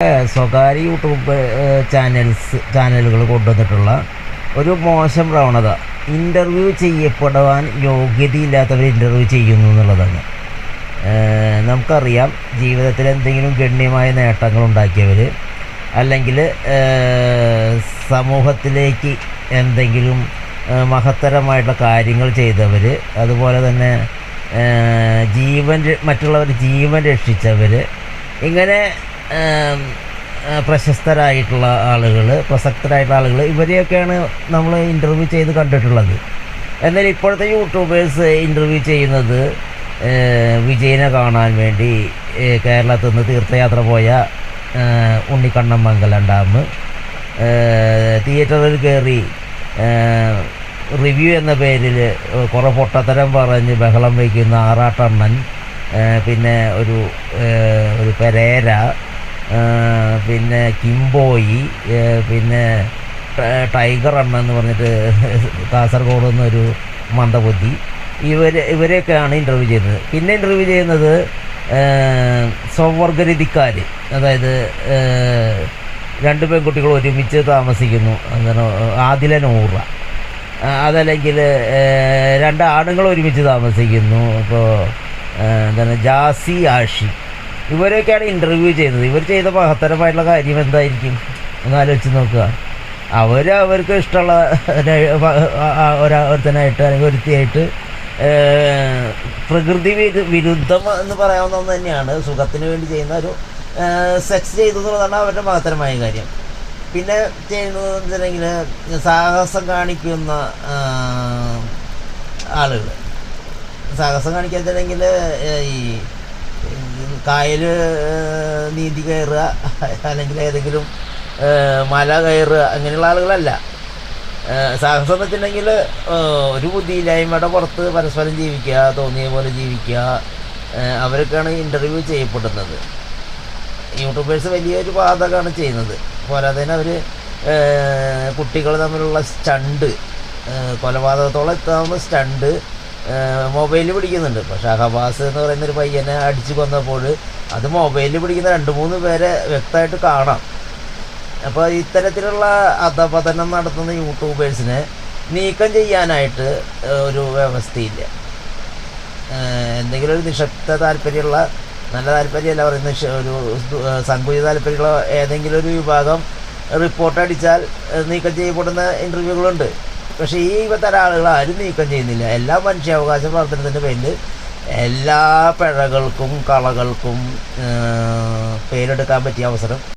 സ്വകാര്യ യൂട്യൂബ് ചാനലുകൾ കൊണ്ടുവന്നിട്ടുള്ള ഒരു മോശം പ്രവണത ഇൻ്റർവ്യൂ ചെയ്യപ്പെടുവാൻ യോഗ്യതയില്ലാത്തവർ ഇൻ്റർവ്യൂ ചെയ്യുന്നു എന്നുള്ളതാണ്. നമുക്കറിയാം, ജീവിതത്തിൽ എന്തെങ്കിലും ഗണ്യമായ നേട്ടങ്ങൾ ഉണ്ടാക്കിയവർ, അല്ലെങ്കിൽ സമൂഹത്തിലേക്ക് എന്തെങ്കിലും മഹത്തരമായിട്ടുള്ള കാര്യങ്ങൾ ചെയ്തവർ, അതുപോലെ തന്നെ മറ്റുള്ളവർ ജീവൻ രക്ഷിച്ചവർ, ഇങ്ങനെ പ്രശസ്തരായിട്ടുള്ള ആളുകൾ ഇവരെയൊക്കെയാണ് നമ്മൾ ഇൻ്റർവ്യൂ ചെയ്ത് കണ്ടിട്ടുള്ളത്. എന്നാൽ ഇപ്പോഴത്തെ യൂട്യൂബേഴ്സ് ഇൻ്റർവ്യൂ ചെയ്യുന്നത് വിജയനെ കാണാൻ വേണ്ടി കേരളത്തിൽ നിന്ന് തീർത്ഥയാത്ര പോയ ഉണ്ണിക്കണ്ണമംഗലം ഡാം, തിയേറ്ററിൽ കയറി റിവ്യൂ എന്ന പേരിൽ കുറേ പൊട്ടത്തരം പറഞ്ഞ് ബഹളം വയ്ക്കുന്ന ആറാട്ടണ്ണൻ, പിന്നെ ഒരു പെരേര, പിന്നെ കിംബോയി, പിന്നെ ടൈഗർ അണ്ണൻ എന്ന് പറഞ്ഞിട്ട് കാസർഗോഡ് നിന്നൊരു മന്ദബുദ്ധി, ഇവരെയൊക്കെയാണ് ഇൻ്റർവ്യൂ ചെയ്യുന്നത്. പിന്നെ ഇൻ്റർവ്യൂ ചെയ്യുന്നത് സ്വവർഗരതിക്കാർ, അതായത് രണ്ട് പെൺകുട്ടികൾ ഒരുമിച്ച് താമസിക്കുന്നു, എന്താണ് ആദില നൂറ, അതല്ലെങ്കിൽ രണ്ട് ആണുങ്ങൾ ഒരുമിച്ച് താമസിക്കുന്നു, ഇപ്പോൾ എന്താണ് ജാസി ആഷി, ഇവരൊക്കെയാണ് ഇൻ്റർവ്യൂ ചെയ്യുന്നത്. ഇവർ ചെയ്ത മഹത്തരമായിട്ടുള്ള കാര്യം എന്തായിരിക്കും ഒന്ന് ആലോചിച്ച് നോക്കുക. അവർക്ക് ഇഷ്ടമുള്ള ഒരുത്തനായിട്ട് അല്ലെങ്കിൽ ഒരുത്തിയായിട്ട് പ്രകൃതി വിരുദ്ധം എന്ന് പറയാവുന്ന ഒന്ന് തന്നെയാണ്. സുഖത്തിന് വേണ്ടി ചെയ്യുന്ന ഒരു സെക്സ് ചെയ്തു എന്നുള്ളതാണ് അവരുടെ മഹത്തരമായ കാര്യം. പിന്നെ ചെയ്യുന്നത് വെച്ചിട്ടുണ്ടെങ്കിൽ സാഹസം കാണിക്കുന്ന ആളുകൾ, സാഹസം കാണിക്കാന്നുണ്ടെങ്കിൽ ഈ കായൽ നീന്തി കയറുക, അല്ലെങ്കിൽ ഏതെങ്കിലും മല കയറുക, അങ്ങനെയുള്ള ആളുകളല്ല. സാഹസം എന്ന് വെച്ചിട്ടുണ്ടെങ്കിൽ ഒരു ബുദ്ധിയില്ലായ്മയുടെ പുറത്ത് പരസ്പരം ജീവിക്കുക, തോന്നിയ പോലെ ജീവിക്കുക, അവരൊക്കെയാണ് ഇൻ്റർവ്യൂ ചെയ്യപ്പെടുന്നത്. യൂട്യൂബേഴ്സ് വലിയൊരു പാതകമാണ് ചെയ്യുന്നത്. പോരാതെ തന്നെ അവർ കുട്ടികൾ തമ്മിലുള്ള സ്റ്റണ്ട്, കൊലപാതകത്തോളം എത്താവുന്ന സ്റ്റണ്ട് മൊബൈലിൽ പിടിക്കുന്നുണ്ട്. ഇപ്പോൾ ഷഹബാസ് എന്ന് പറയുന്നൊരു പയ്യനെ അടിച്ചു കൊന്നപ്പോൾ അത് മൊബൈലിൽ പിടിക്കുന്ന 2-3 പേരെ വ്യക്തമായിട്ട് കാണാം. അപ്പോൾ ഇത്തരത്തിലുള്ള അധപതനം നടത്തുന്ന യൂട്യൂബേഴ്സിനെ നീക്കം ചെയ്യാനായിട്ട് ഒരു വ്യവസ്ഥയില്ല. എന്തെങ്കിലും ഒരു നിശബ്ദ താല്പര്യമുള്ള, നല്ല താല്പര്യമല്ല പറയുന്നത്, ഒരു സങ്കുചിത താല്പര്യമുള്ള ഏതെങ്കിലും ഒരു വിഭാഗം റിപ്പോർട്ട് അടിച്ചാൽ നീക്കം ചെയ്യപ്പെടുന്ന ഇൻ്റർവ്യൂകളുണ്ട്. പക്ഷേ ഈ തരം ആളുകൾ ആരും നീക്കം ചെയ്യുന്നില്ല. എല്ലാ മനുഷ്യാവകാശ പ്രവർത്തനത്തിൻ്റെ പേരിൽ എല്ലാ പിഴകൾക്കും കളകൾക്കും പേരെടുക്കാൻ പറ്റിയ അവസരം